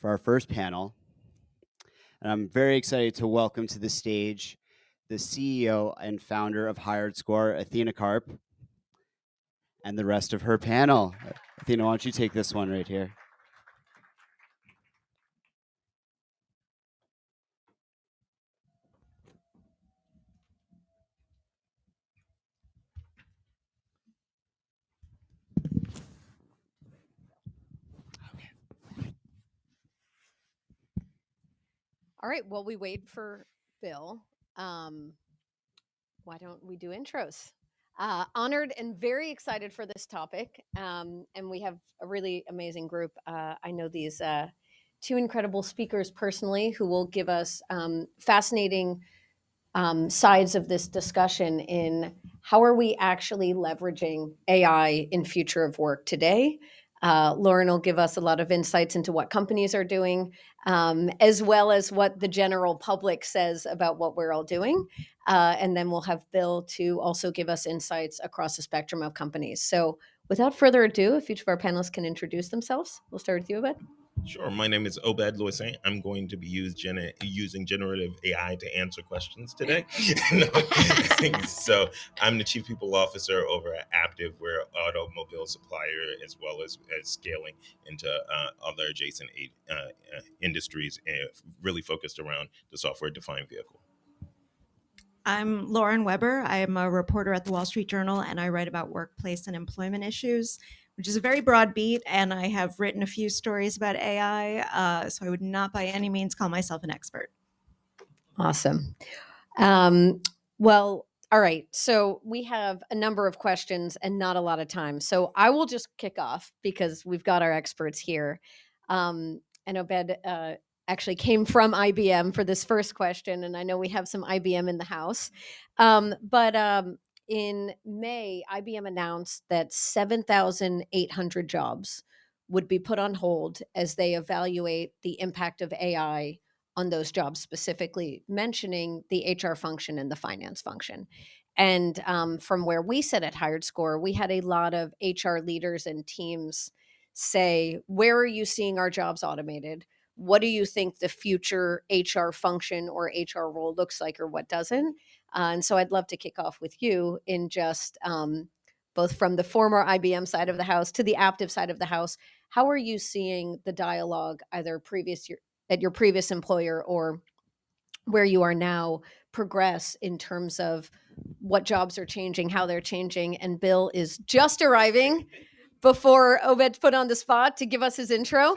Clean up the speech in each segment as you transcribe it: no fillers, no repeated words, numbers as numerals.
for our first panel. And I'm very excited to welcome to the stage the CEO and founder of HiredScore, Athena Karp, and the rest of her panel. Athena, why don't you take this one right here? All right, while we wait for Bill, why don't we do intros? Honored and very excited for this topic. And we have a really amazing group. I know these two incredible speakers personally who will give us fascinating sides of this discussion in how are we actually leveraging AI in future of work today. Lauren will give us a lot of insights into what companies are doing, as well as what the general public says about what we're all doing. And then we'll have Bill to also give us insights across the spectrum of companies. So without further ado, if each of our panelists can introduce themselves, we'll start with you, Obed. Sure. My name is Obed Louissant. I'm going to be using generative AI to answer questions today. So I'm the Chief People Officer over at Aptiv. We're an automobile supplier as well as scaling into other adjacent industries, really focused around the software-defined vehicle. I'm Lauren Weber. I am a reporter at the Wall Street Journal, and I write about workplace and employment issues, which is a very broad beat, and I have written a few stories about AI, so I would not by any means call myself an expert. Awesome. Well, all right. So we have a number of questions and not a lot of time. So I will just kick off because we've got our experts here. And Obed actually came from IBM for this first question, and I know we have some IBM in the house. But in May, IBM announced that 7,800 jobs would be put on hold as they evaluate the impact of AI on those jobs, specifically mentioning the HR function and the finance function. And from where we sit at HiredScore, we had a lot of HR leaders and teams say, where are you seeing our jobs automated? What do you think the future HR function or HR role looks like or what doesn't? And so I'd love to kick off with you in just both from the former IBM side of the house to the Aptiv side of the house. How are you seeing the dialogue either at your previous employer or where you are now progress in terms of what jobs are changing, how they're changing? And Bill is just arriving before Obed's put on the spot to give us his intro.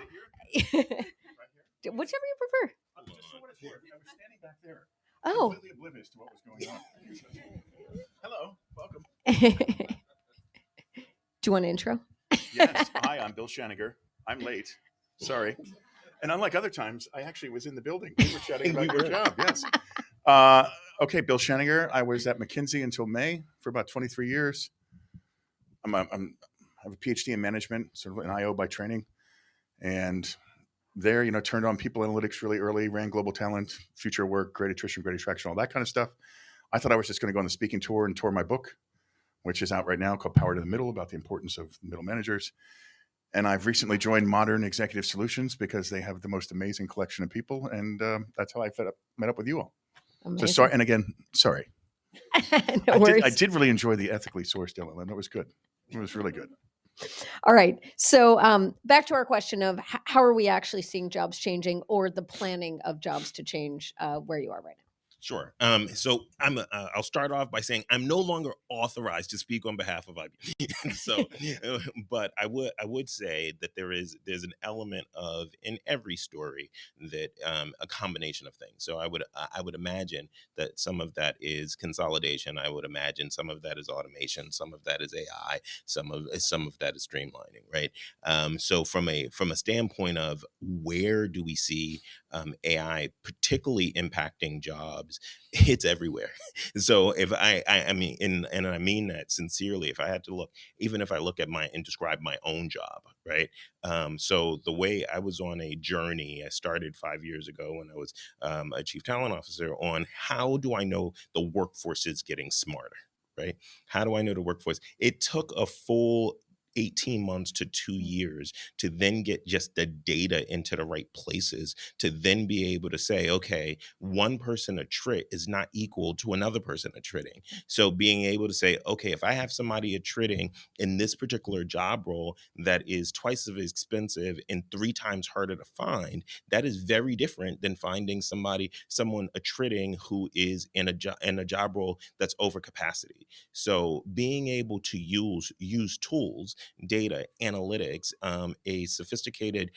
Whichever you prefer. I was standing back there. Oh. Completely oblivious to what was going on. Hello, welcome. Do you want an intro? Yes. Hi, I'm Bill Schaninger. I'm late. Sorry. And unlike other times, I actually was in the building. We were chatting about your job. Yes. Okay, Bill Schaninger. I was at McKinsey until May for about 23 years. I have a PhD in management, sort of an IO by training. And there, turned on people analytics really early, ran global talent, future work, great attrition, great attraction, all that kind of stuff. I thought I was just going to go on the speaking tour and tour my book, which is out right now, called Power to the Middle, about the importance of middle managers. And I've recently joined Modern Executive Solutions because they have the most amazing collection of people. And that's how I met up with you all. Amazing. So sorry. And again, sorry. No worries. I did really enjoy the ethically sourced LLM. It was good. It was really good. All right. So back to our question of how are we actually seeing jobs changing or the planning of jobs to change where you are right now? Sure. So I'll start off by saying I'm no longer authorized to speak on behalf of IBM. So, but I would say that there's an element of in every story that a combination of things. So I would imagine that some of that is consolidation. I would imagine some of that is automation. Some of that is AI. Some of that is streamlining. Right. So from a standpoint of where do we see AI particularly impacting jobs, it's everywhere. So if I mean, and I mean that sincerely, if I had to look, even if I look at and describe my own job, right? So the way I was on a journey, I started 5 years ago when I was a chief talent officer on how do I know the workforce is getting smarter, right? How do I know the workforce? It took a full 18 months to 2 years to then get just the data into the right places, to then be able to say, okay, one person attrit is not equal to another person attritting. So being able to say, okay, if I have somebody attritting in this particular job role that is twice as expensive and 3 times harder to find, that is very different than finding someone attritting who is in a job role that's over capacity. So being able to use tools, data, analytics, a sophisticated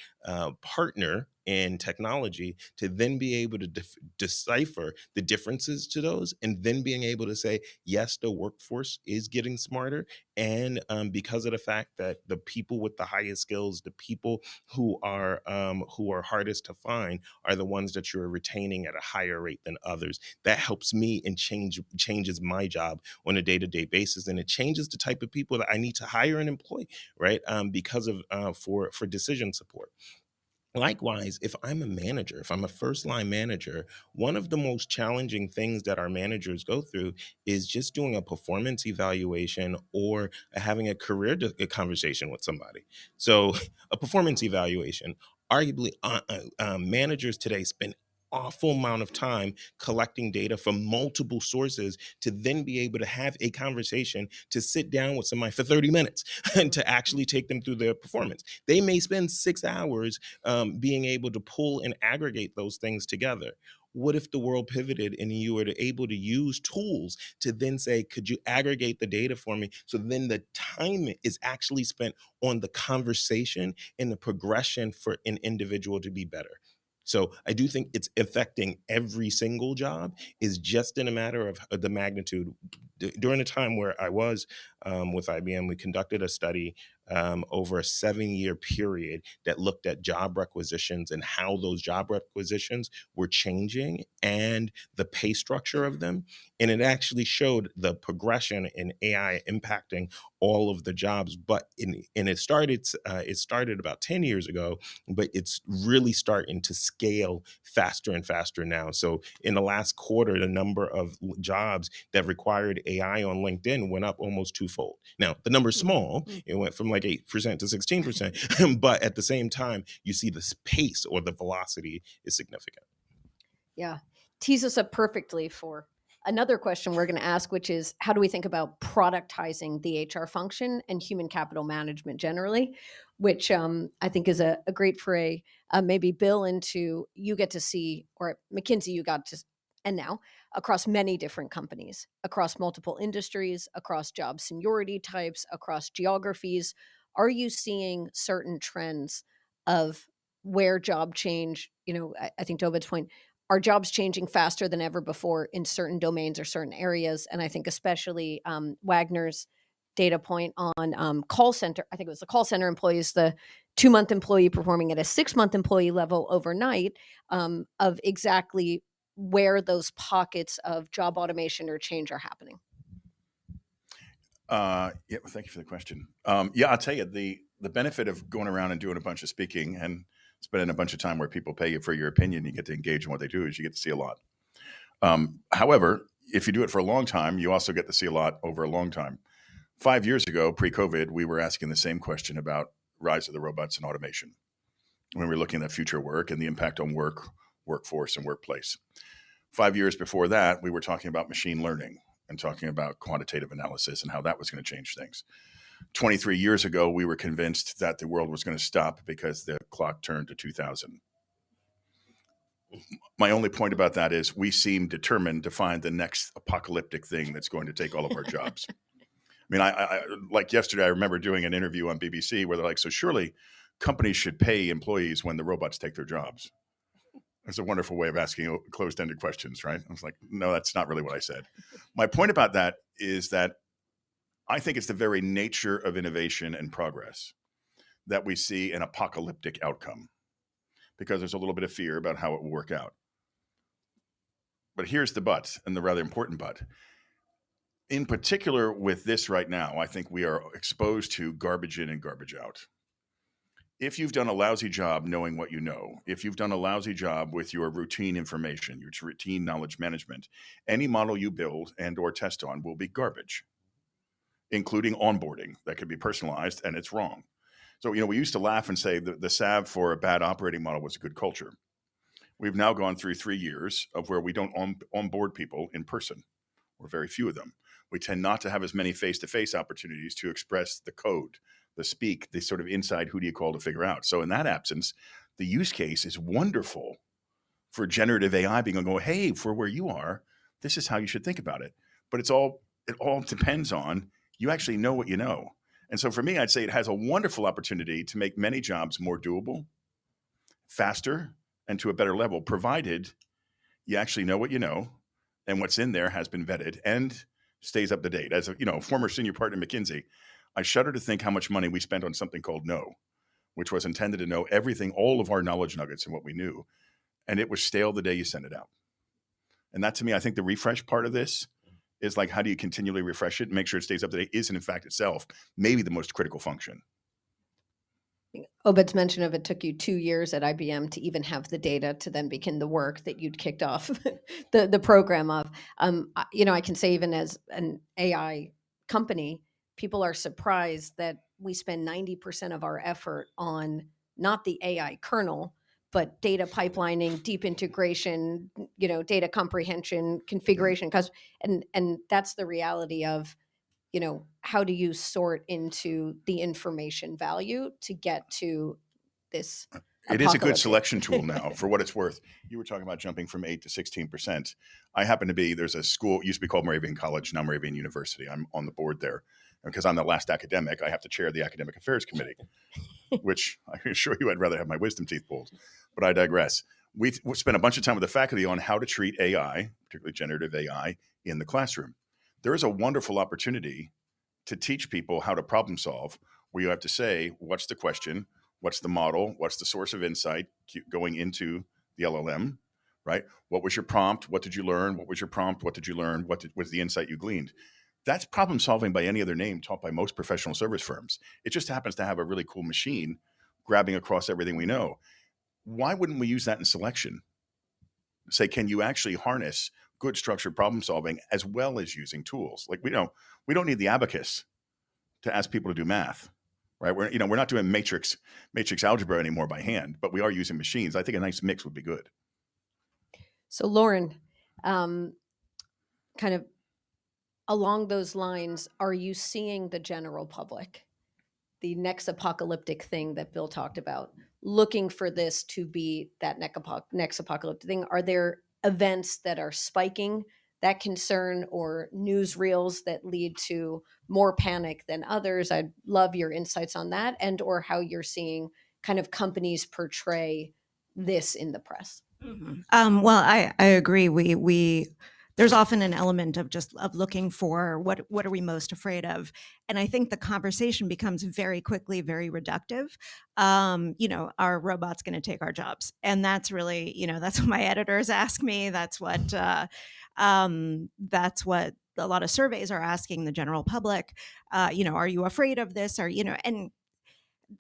partner in technology to then be able to decipher the differences to those, and then being able to say, yes, the workforce is getting smarter. And because of the fact that the people with the highest skills, the people who are hardest to find, are the ones that you're retaining at a higher rate than others. That helps me and changes my job on a day-to-day basis, and it changes the type of people that I need to hire and employ, right? Because of for decision support. Likewise, if I'm a manager, if I'm a first line manager, one of the most challenging things that our managers go through is just doing a performance evaluation or having a conversation with somebody. So a performance evaluation, arguably managers today spend awful amount of time collecting data from multiple sources to then be able to have a conversation, to sit down with somebody for 30 minutes and to actually take them through their performance. They may spend 6 hours being able to pull and aggregate those things together. What if the world pivoted and you were able to use tools to then say, could you aggregate the data for me? So then the time is actually spent on the conversation and the progression for an individual to be better. So I do think it's affecting every single job, is just in a matter of the magnitude. During the time where I was with IBM, we conducted a study over a 7-year period that looked at job requisitions and how those job requisitions were changing and the pay structure of them. And it actually showed the progression in AI impacting all of the jobs. It started about 10 years ago, but it's really starting to scale faster and faster now. So in the last quarter, the number of jobs that required AI on LinkedIn went up almost twofold. Now, the number's small. It went from like 8% to 16%, but at the same time, you see this pace or the velocity is significant. Yeah. Tease us up perfectly for another question we're going to ask, which is, how do we think about productizing the HR function and human capital management generally, which I think is a great foray, maybe Bill, into, you get to see, or McKinsey, you got to, and now across many different companies, across multiple industries, across job seniority types, across geographies. Are you seeing certain trends of where job change, I think to Obed's point, are jobs changing faster than ever before in certain domains or certain areas? And I think especially Wagner's data point on call center, I think it was the call center employees, the 2-month employee performing at a 6-month employee level overnight, of exactly where those pockets of job automation or change are happening. Yeah, well, thank you for the question. Yeah, I'll tell you, the benefit of going around and doing a bunch of speaking and spending a bunch of time where people pay you for your opinion, you get to engage in what they do, is you get to see a lot. However, if you do it for a long time, you also get to see a lot over a long time. 5 years ago, pre-COVID, we were asking the same question about rise of the robots and automation when we were looking at future work and the impact on workforce, and workplace. 5 years before that, we were talking about machine learning and talking about quantitative analysis and how that was going to change things. 23 years ago, we were convinced that the world was going to stop because the clock turned to 2000. My only point about that is we seem determined to find the next apocalyptic thing that's going to take all of our jobs. I mean, I like yesterday, I remember doing an interview on BBC where they're like, so surely companies should pay employees when the robots take their jobs. It's a wonderful way of asking closed-ended questions, right? I was like, no, that's not really what I said. My point about that is that I think it's the very nature of innovation and progress that we see an apocalyptic outcome, because there's a little bit of fear about how it will work out. But here's the but, and the rather important but. In particular with this right now, I think we are exposed to garbage in and garbage out. If you've done a lousy job knowing what you know, if you've done a lousy job with your routine information, your routine knowledge management, any model you build and or test on will be garbage. including onboarding that could be personalized, and it's wrong. So, we used to laugh and say the salve for a bad operating model was a good culture. We've now gone through 3 years of where we don't onboard people in person, or very few of them. We tend not to have as many face-to-face opportunities to express the code, the speak, the sort of inside who do you call to figure out. So in that absence, the use case is wonderful for generative AI being able to go, hey, for where you are, this is how you should think about it. But it all depends on you actually know what you know. And so for me, I'd say it has a wonderful opportunity to make many jobs more doable, faster, and to a better level, provided you actually know what you know and what's in there has been vetted and stays up to date. As a former senior partner at McKinsey, I shudder to think how much money we spent on something called Know, which was intended to know everything, all of our knowledge nuggets and what we knew. And it was stale the day you sent it out. And that, to me, I think the refresh part of this is like, how do you continually refresh it and make sure it stays up to date is, in fact, itself, maybe the most critical function. Obed's mention of it took you 2 years at IBM to even have the data to then begin the work that you'd kicked off the program of. I can say even as an AI company, people are surprised that we spend 90% of our effort on not the AI kernel, but data pipelining, deep integration, data comprehension, configuration, and that's the reality of, how do you sort into the information value to get to this? It is a good selection tool now, for what it's worth. You were talking about jumping from 8 to 16%. I happen to be, there's a school, it used to be called Moravian College, now Moravian University. I'm on the board there. And because I'm the last academic, I have to chair the Academic Affairs Committee, which I can assure you I'd rather have my wisdom teeth pulled. But I digress. We spent a bunch of time with the faculty on how to treat AI, particularly generative AI, in the classroom. There is a wonderful opportunity to teach people how to problem solve, where you have to say, what's the question? What's the model? What's the source of insight going into the LLM, right? What was your prompt? What did you learn? What was your prompt? What did you learn? What was the insight you gleaned? That's problem solving by any other name taught by most professional service firms. It just happens to have a really cool machine grabbing across everything we know. Why wouldn't we use that in selection? Say, can you actually harness good structured problem solving as well as using tools? Like, we don't need the abacus to ask people to do math, right? We're not doing matrix algebra anymore by hand, but we are using machines. I think a nice mix would be good. So Lauren, kind of along those lines, are you seeing the general public, the next apocalyptic thing that Bill talked about, looking for this to be that next apocalyptic thing? Are there events that are spiking that concern, or newsreels that lead to more panic than others? I'd love your insights on that, and or how you're seeing kind of companies portray this in the press. Mm-hmm. Well, I agree. There's often an element of looking for what are we most afraid of, and I think the conversation becomes very quickly very reductive. Are robots going to take our jobs? And that's really, that's what my editors ask me. That's what a lot of surveys are asking the general public. Are you afraid of this? Or and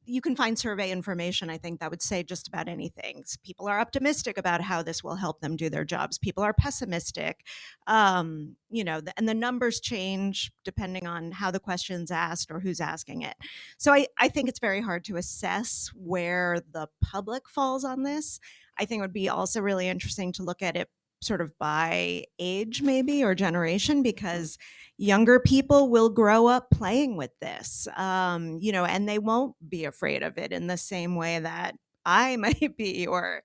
you can find survey information, I think, that would say just about anything. People are optimistic about how this will help them do their jobs. People are pessimistic, and the numbers change depending on how the question's asked or who's asking it. So I think it's very hard to assess where the public falls on this. I think it would be also really interesting to look at it sort of by age maybe, or generation, because younger people will grow up playing with this, and they won't be afraid of it in the same way that I might be, or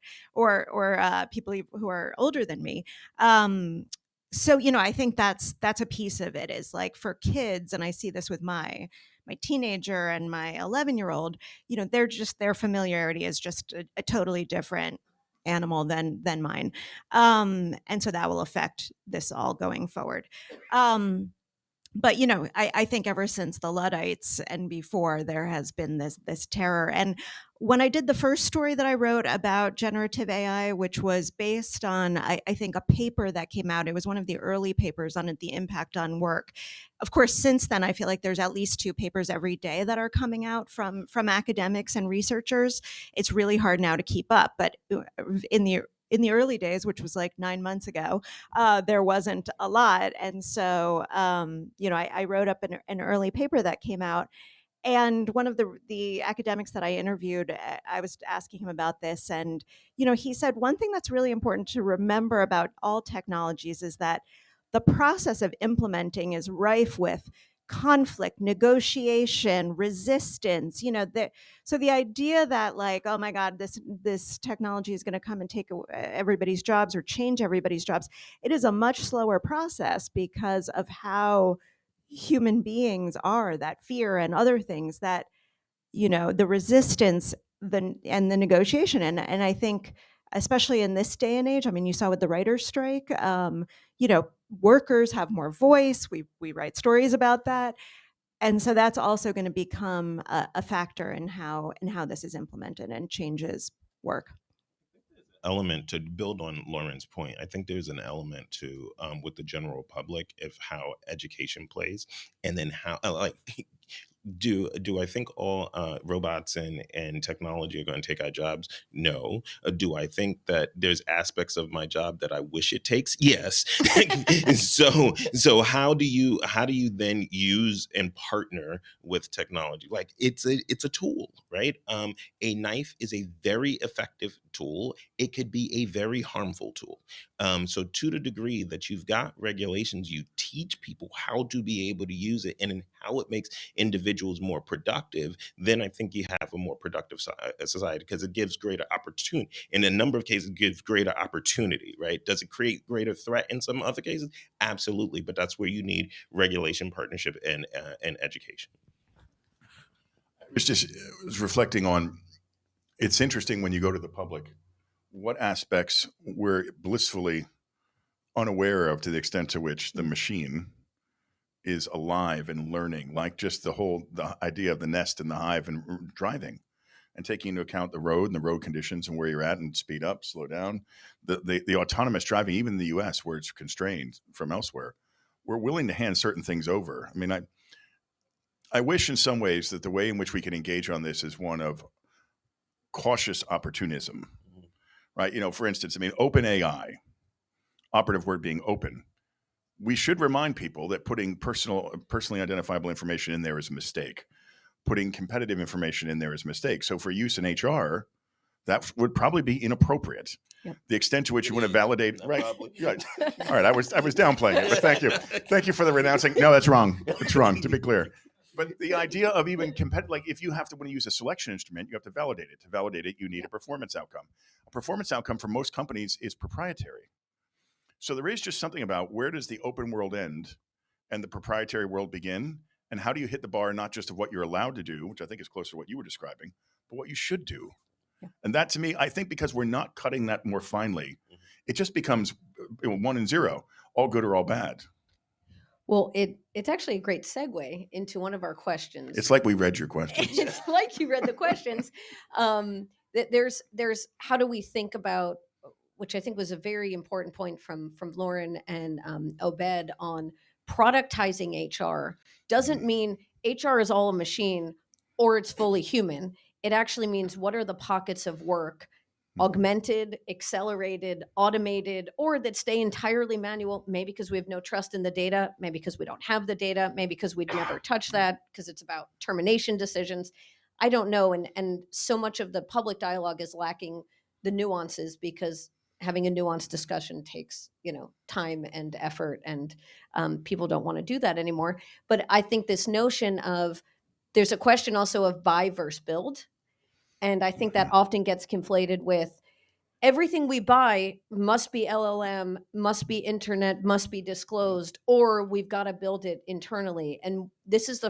people who are older than me. So I think that's a piece of it, is like for kids, and I see this with my teenager and my 11-year-old, their familiarity is just a totally different animal than mine, and so that will affect this all going forward. But I think ever since the Luddites and before, there has been this terror. And when I did the first story that I wrote about generative AI, which was based on, I think, a paper that came out, it was one of the early papers on the impact on work. Of course, since then, I feel like there's at least 2 papers every day that are coming out from academics and researchers. It's really hard now to keep up. But in in the early days, which was like 9 months ago, there wasn't a lot. And so, I wrote up an early paper that came out. And one of the academics that I interviewed, I was asking him about this, and he said one thing that's really important to remember about all technologies is that the process of implementing is rife with conflict, negotiation, resistance. So the idea that, like, oh my God, this technology is going to come and take everybody's jobs or change everybody's jobs, it is a much slower process because of how human beings are, that fear and other things, that the resistance, and the negotiation. And I think, especially in this day and age, I mean, you saw with the writers' strike, workers have more voice. We write stories about that. And so that's also going to become a factor in how this is implemented and changes work. Element to build on Lauren's point. I think there's an element to with the general public of how education plays, and then how do I think all robots and technology are going to take our jobs? No. Do I think that there's aspects of my job that I wish it takes? Yes. So how do you then use and partner with technology? Like it's a tool, right? A knife is a very effective tool. It could be a very harmful tool. So to the degree that you've got regulations, you teach people how to be able to use it and how it makes individuals more productive, then I think you have a more productive society, because it gives greater opportunity. In a number of cases, it gives greater opportunity, right? Does it create greater threat in some other cases? Absolutely. But that's where you need regulation, partnership, and education. I was reflecting on, it's interesting when you go to the public, what aspects we're blissfully unaware of to the extent to which the machine is alive and learning, like just the idea of the nest and the hive and driving and taking into account the road and the road conditions and where you're at, and speed up, slow down. The autonomous driving, even in the US where it's constrained from elsewhere, we're willing to hand certain things over. I mean, I wish in some ways that the way in which we can engage on this is one of cautious opportunism, right? For instance, I mean, open AI, operative word being open. We should remind people that putting personally identifiable information in there is a mistake. Putting competitive information in there is a mistake. So for use in HR, that would probably be inappropriate. Yep. The extent to which you want to validate, right? Right. All right, I was downplaying it, but thank you for the renouncing. No, that's wrong. It's wrong, to be clear. But the idea of even like if you have to, when you use a selection instrument, you have to validate it. To validate it, you need a performance outcome. A performance outcome for most companies is proprietary. So there is just something about, where does the open world end and the proprietary world begin? And how do you hit the bar, not just of what you're allowed to do, which I think is closer to what you were describing, but what you should do? Yeah. And that, to me, I think because we're not cutting that more finely, it just becomes 1 and 0, all good or all bad. Well, it's actually a great segue into one of our questions. It's like we read your questions. It's like you read the questions. There's how do we think about, which I think was a very important point from Lauren and Obed, on productizing HR. Doesn't mean HR is all a machine or it's fully human. It actually means, what are the pockets of work, augmented, accelerated, automated, or that stay entirely manual, maybe because we have no trust in the data, maybe because we don't have the data, maybe because we'd never touch that because it's about termination decisions. I don't know. And so much of the public dialogue is lacking the nuances, because having a nuanced discussion takes, time and effort, and people don't want to do that anymore. But I think this notion of, there's a question also of buy versus build. And I think that often gets conflated with, everything we buy must be LLM, must be internet, must be disclosed, or we've got to build it internally. And this is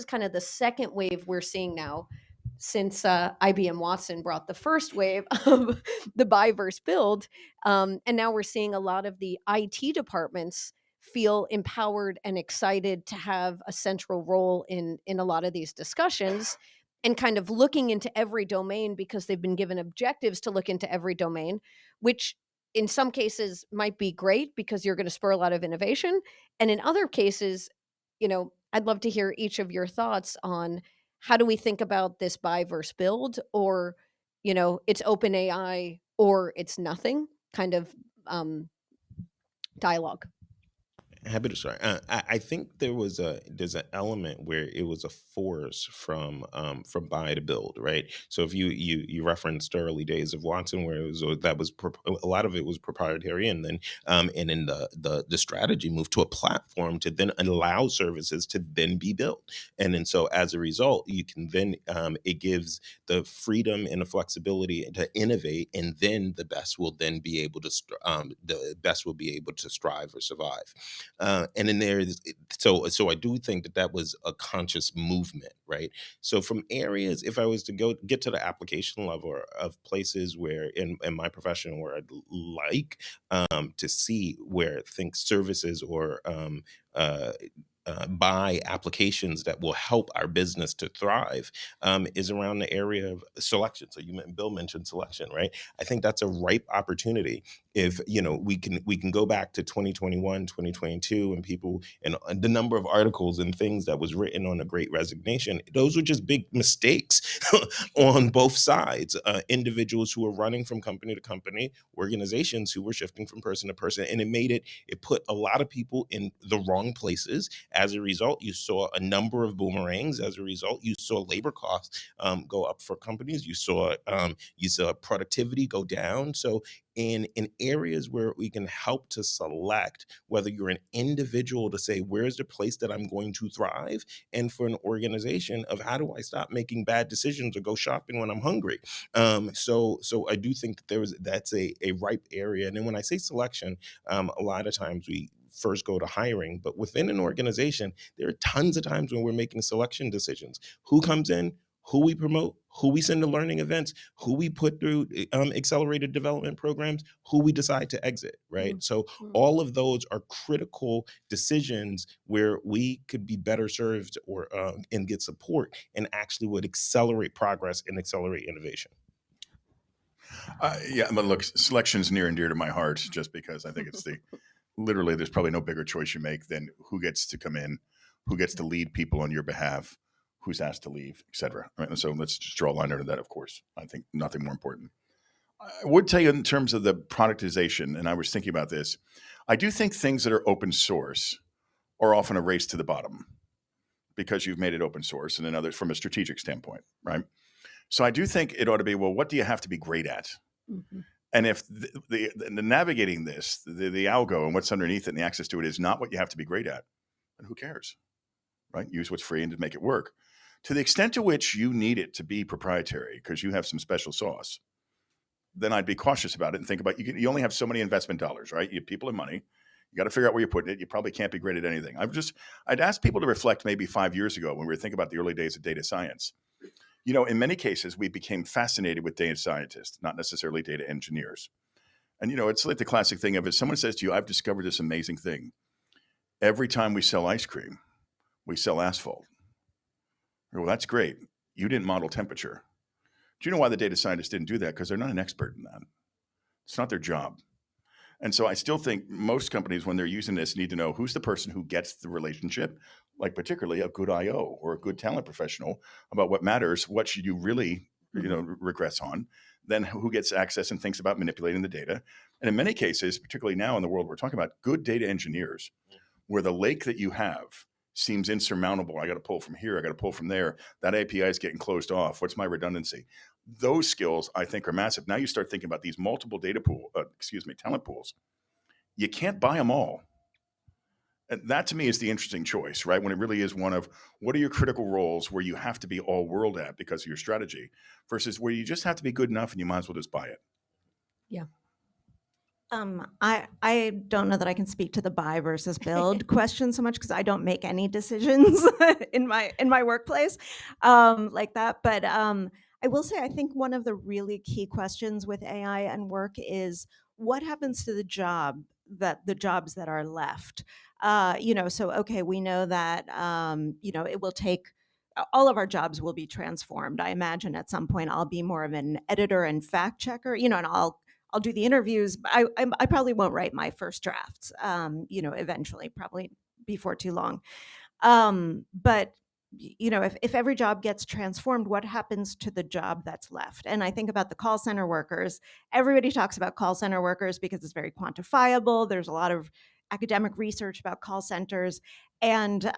kind of the second wave we're seeing now, since IBM Watson brought the first wave of the buy versus build. And now we're seeing a lot of the IT departments feel empowered and excited to have a central role in a lot of these discussions, and kind of looking into every domain because they've been given objectives to look into every domain, which in some cases might be great because you're going to spur a lot of innovation. And in other cases, I'd love to hear each of your thoughts on, how do we think about this buy versus build, or, it's open AI or it's nothing. kind of dialogue? Happy to start. I think there's an element where it was a force from buy to build, right? So if you referenced early days of Watson, where it was a lot of it was proprietary, and then and then the strategy moved to a platform to then allow services to then be built, and then so as a result, you can then it gives the freedom and the flexibility to innovate, and then the best will then be able to strive or survive. And then so I do think that was a conscious movement, right? So from areas, if I was to get to the application level of places where in my profession where I'd like to see where think services or buy applications that will help our business to thrive is around the area of selection. So Bill mentioned selection, right? I think that's a ripe opportunity. If we can go back to 2021, 2022, and people and the number of articles and things that was written on the Great Resignation, those were just big mistakes on both sides. Individuals who were running from company to company, organizations who were shifting from person to person, and it put a lot of people in the wrong places. As a result, you saw a number of boomerangs. As a result, you saw labor costs go up for companies. You saw productivity go down. So in areas where we can help to select, whether you're an individual to say, where's the place that I'm going to thrive? And for an organization of how do I stop making bad decisions or go shopping when I'm hungry? So I do think that that's a ripe area. And then when I say selection, a lot of times we first go to hiring, but within an organization, there are tons of times when we're making selection decisions. Who comes in, who we promote, who we send to learning events, who we put through accelerated development programs, who we decide to exit, right? Mm-hmm. So all of those are critical decisions where we could be better served or and get support, and actually would accelerate progress and accelerate innovation. Yeah, but look, selection's near and dear to my heart, just because I think it's literally, there's probably no bigger choice you make than who gets to come in, who gets to lead people on your behalf, who's asked to leave, et cetera. Right? And so let's just draw a line under that, of course. I think nothing more important. I would tell you in terms of the productization, and I was thinking about this, I do think things that are open source are often a race to the bottom because you've made it open source, and another from a strategic standpoint, right? So I do think it ought to be, well, what do you have to be great at? Mm-hmm. And if the navigating this, the algo and what's underneath it and the access to it is not what you have to be great at, then who cares, right? Use what's free and to make it work. To the extent to which you need it to be proprietary because you have some special sauce, then I'd be cautious about it and think about, you only have so many investment dollars, right? You have people and money. You got to figure out where you're putting it. You probably can't be great at anything. I'd ask people to reflect maybe 5 years ago when we were thinking about the early days of data science. In many cases, we became fascinated with data scientists, not necessarily data engineers. And, it's like the classic thing of if someone says to you, I've discovered this amazing thing. Every time we sell ice cream, we sell asphalt. Well, that's great. You didn't model temperature. Do you know why the data scientists didn't do that? Because they're not an expert in that. It's not their job. And so I still think most companies, when they're using this, need to know who's the person who gets the relationship, like particularly a good IO or a good talent professional about what matters, what should you really, regress on, then who gets access and thinks about manipulating the data. And in many cases, particularly now in the world we're talking about, good data engineers, where the lake that you have seems insurmountable. I got to pull from here. I got to pull from there. That API is getting closed off. What's my redundancy? Those skills, I think, are massive. Now you start thinking about these multiple talent pools. You can't buy them all. And that to me is the interesting choice, right? When it really is one of what are your critical roles where you have to be all world at because of your strategy versus where you just have to be good enough and you might as well just buy it. Yeah. I don't know that I can speak to the buy versus build question so much because I don't make any decisions in my workplace like that. But I will say I think one of the really key questions with AI and work is what happens to the jobs that are left. So okay, we know that it will take. All of our jobs will be transformed. I imagine at some point I'll be more of an editor and fact checker, and I'll do the interviews. I probably won't write my first drafts, eventually, probably before too long. But if every job gets transformed, what happens to the job that's left? And I think about the call center workers. Everybody talks about call center workers because it's very quantifiable. There's a lot of academic research about call centers. And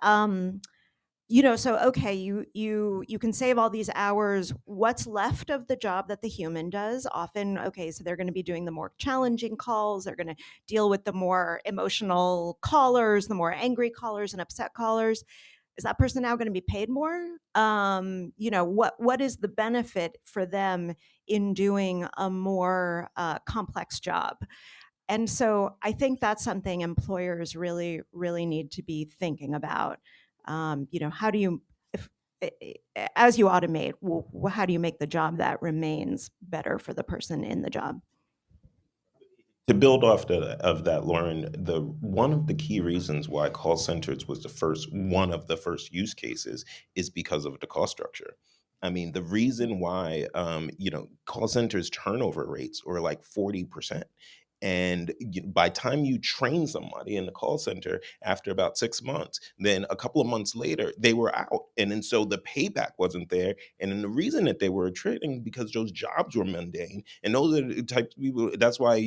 so okay, you can save all these hours. What's left of the job that the human does? Often, okay, so they're going to be doing the more challenging calls. They're going to deal with the more emotional callers, the more angry callers and upset callers. Is that person now going to be paid more? What is the benefit for them in doing a more complex job? And so I think that's something employers really, really need to be thinking about. How do you, as you automate, how do you make the job that remains better for the person in the job? To build off of that, Lauren, one of the key reasons why call centers was one of the first use cases is because of the cost structure. I mean, the reason why call centers turnover rates are like 40%. And by time you train somebody in the call center after about 6 months, then a couple of months later, they were out. And then so the payback wasn't there. And then the reason that they were attriting because those jobs were mundane. And those are the types of people, that's why,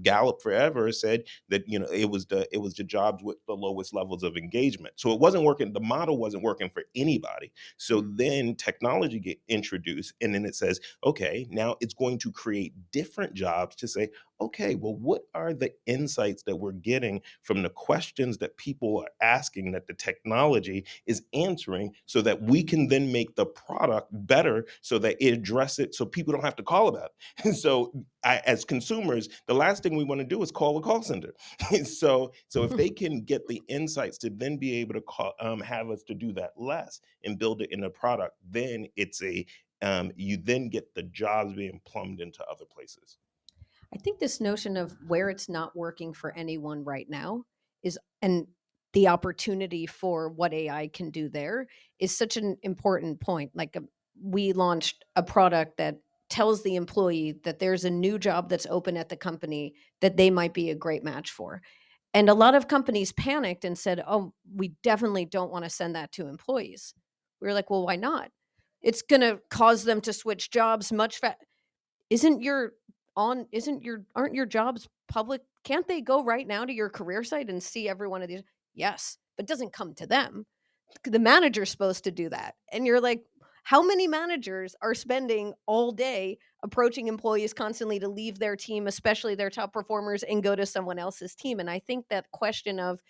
Gallup forever said that, it was the jobs with the lowest levels of engagement. So it wasn't working. The model wasn't working for anybody. So then technology get introduced and then it says, okay, now it's going to create different jobs to say, okay, well, what are the insights that we're getting from the questions that people are asking that the technology is answering so that we can then make the product better so that it addresses it so people don't have to call about it. And so as consumers, the last thing we want to do is call a call center. So if they can get the insights to then be able to call, have us to do that less and build it in a product, then it's you then get the jobs being plumbed into other places. I think this notion of where it's not working for anyone right now and the opportunity for what AI can do there is such an important point. Like we launched a product that tells the employee that there's a new job that's open at the company that they might be a great match for. And a lot of companies panicked and said, oh, we definitely don't want to send that to employees. We were like, well, why not? It's going to cause them to switch jobs much faster. Aren't your jobs public? Can't they go right now to your career site and see every one of these? Yes, but it doesn't come to them. The manager's supposed to do that. And you're like, how many managers are spending all day approaching employees constantly to leave their team, especially their top performers, and go to someone else's team? And I think that question of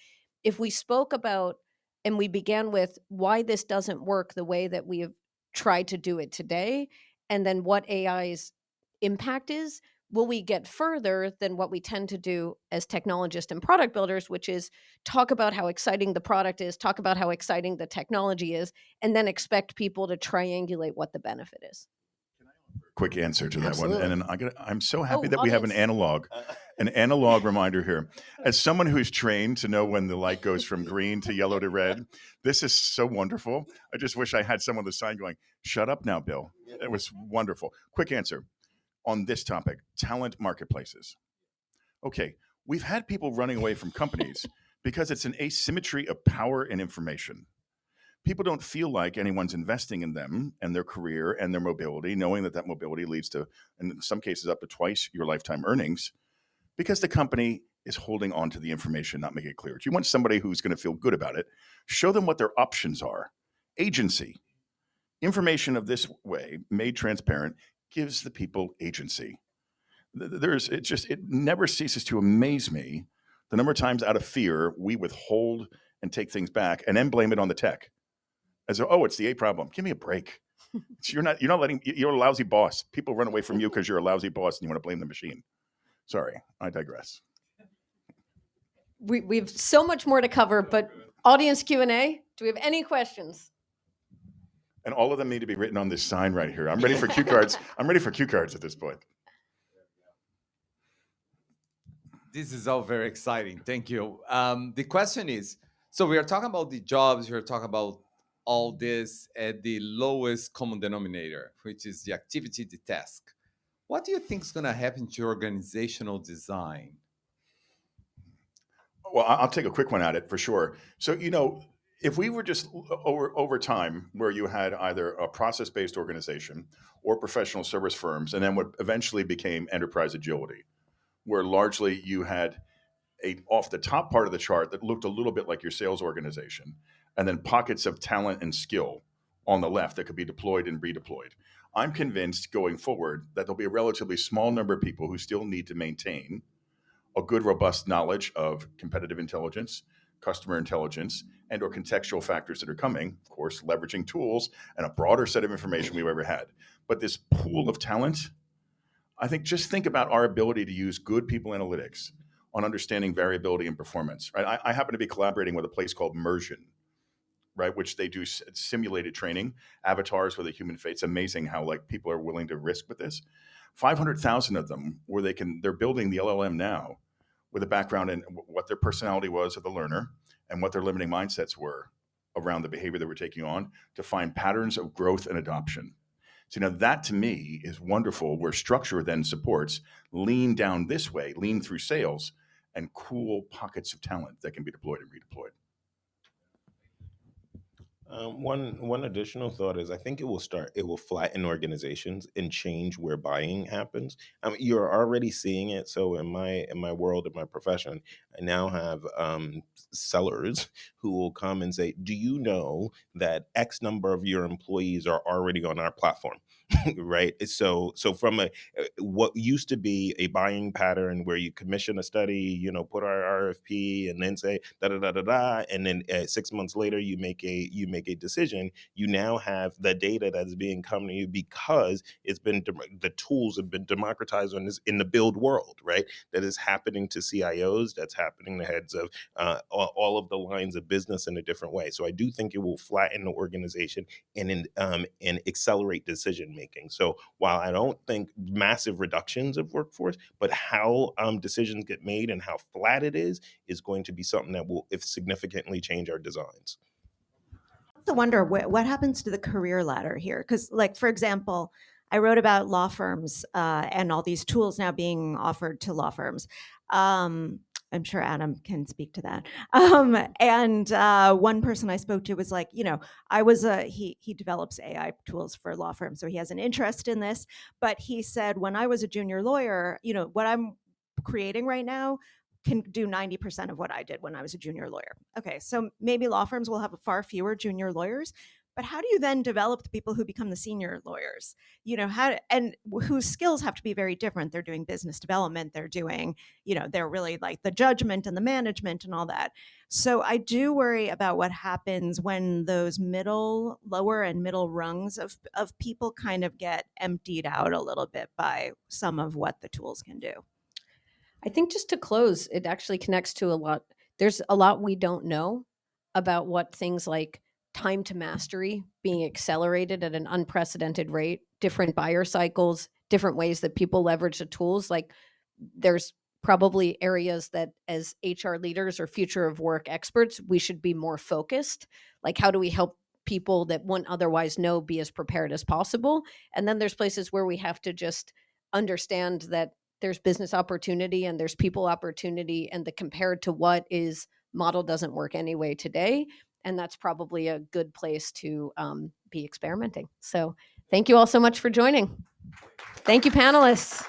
if we spoke about and we began with why this doesn't work the way that we have tried to do it today, and then what AI's impact is, will we get further than what we tend to do as technologists and product builders, which is talk about how exciting the product is, talk about how exciting the technology is, and then expect people to triangulate what the benefit is. Quick answer to that Absolutely. one. And then I'm so happy that we have an audience. analog reminder here. As someone who's trained to know when the light goes from green to yellow to red, this is so wonderful. I just wish I had someone on the side going, shut up now, Bill. It was wonderful. Quick answer on this topic, talent marketplaces. Okay, we've had people running away from companies because it's an asymmetry of power and information. People don't feel like anyone's investing in them and their career and their mobility, knowing that mobility leads to, in some cases, up to twice your lifetime earnings, because the company is holding on to the information, not making it clear. Do you want somebody who's going to feel good about it? Show them what their options are. Agency. Information of this way, made transparent, gives the people agency. It never ceases to amaze me the number of times out of fear we withhold and take things back and then blame it on the tech. As though, oh, it's the A problem. Give me a break. You're a lousy boss. People run away from you because you're a lousy boss and you want to blame the machine. Sorry, I digress. We've so much more to cover, but audience Q&A, do we have any questions? And all of them need to be written on this sign right here. I'm ready for cue cards. I'm ready for cue cards at this point. This is all very exciting. Thank you. The question is, so we are talking about the jobs, we are talking about all this at the lowest common denominator, which is the activity, the task. What do you think is going to happen to organizational design? Well, I'll take a quick one at it for sure. So, if we were just over time where you had either a process-based organization or professional service firms, and then what eventually became enterprise agility, where largely you had a off the top part of the chart that looked a little bit like your sales organization, and then pockets of talent and skill on the left that could be deployed and redeployed. I'm convinced going forward that there'll be a relatively small number of people who still need to maintain a good, robust knowledge of competitive intelligence, customer intelligence, and or contextual factors that are coming, of course, leveraging tools and a broader set of information we've ever had. But this pool of talent, I think, just think about our ability to use good people analytics on understanding variability and performance, right? I happen to be collaborating with a place called Mersion, right, which they do simulated training, avatars with a human face. It's amazing how like people are willing to risk with this. 500,000 of them where they're building the LLM now with a background in what their personality was of the learner and what their limiting mindsets were around the behavior that we're taking on to find patterns of growth and adoption. So now that to me is wonderful, where structure then supports lean down this way, lean through sales, and cool pockets of talent that can be deployed and redeployed. One additional thought is I think it will flatten organizations and change where buying happens. You're already seeing it. So in my world, in my profession, I now have sellers who will come and say, do you know that X number of your employees are already on our platform? Right. So from what used to be a buying pattern where you commission a study, put our RFP and then say da da da da da, and then 6 months later you make a decision. You now have the data that's being come to you because the tools have been democratized in the build world, right? That is happening to CIOs. That's happening to heads of all of the lines of business in a different way. So I do think it will flatten the organization and accelerate decision making. So while I don't think massive reductions of workforce, but how decisions get made and how flat it is going to be something that will significantly change our designs. I wonder what happens to the career ladder here. Because, like, for example, I wrote about law firms and all these tools now being offered to law firms. I'm sure Adam can speak to that. And one person I spoke to was like, he develops AI tools for law firms, so he has an interest in this. But he said, when I was a junior lawyer, what I'm creating right now can do 90% of what I did when I was a junior lawyer. Okay, so maybe law firms will have far fewer junior lawyers, but how do you then develop the people who become the senior lawyers? And whose skills have to be very different. They're doing business development, they're doing, they're really like the judgment and the management and all that. So I do worry about what happens when those lower and middle rungs of people kind of get emptied out a little bit by some of what the tools can do. I think just to close, it actually connects to a lot. There's a lot we don't know about what things like time to mastery being accelerated at an unprecedented rate, different buyer cycles, different ways that people leverage the tools. Like there's probably areas that as HR leaders or future of work experts, we should be more focused. Like how do we help people that wouldn't otherwise know be as prepared as possible? And then there's places where we have to just understand that there's business opportunity and there's people opportunity, and the compared to what is model doesn't work anyway today. And that's probably a good place to be experimenting. So thank you all so much for joining. Thank you, panelists.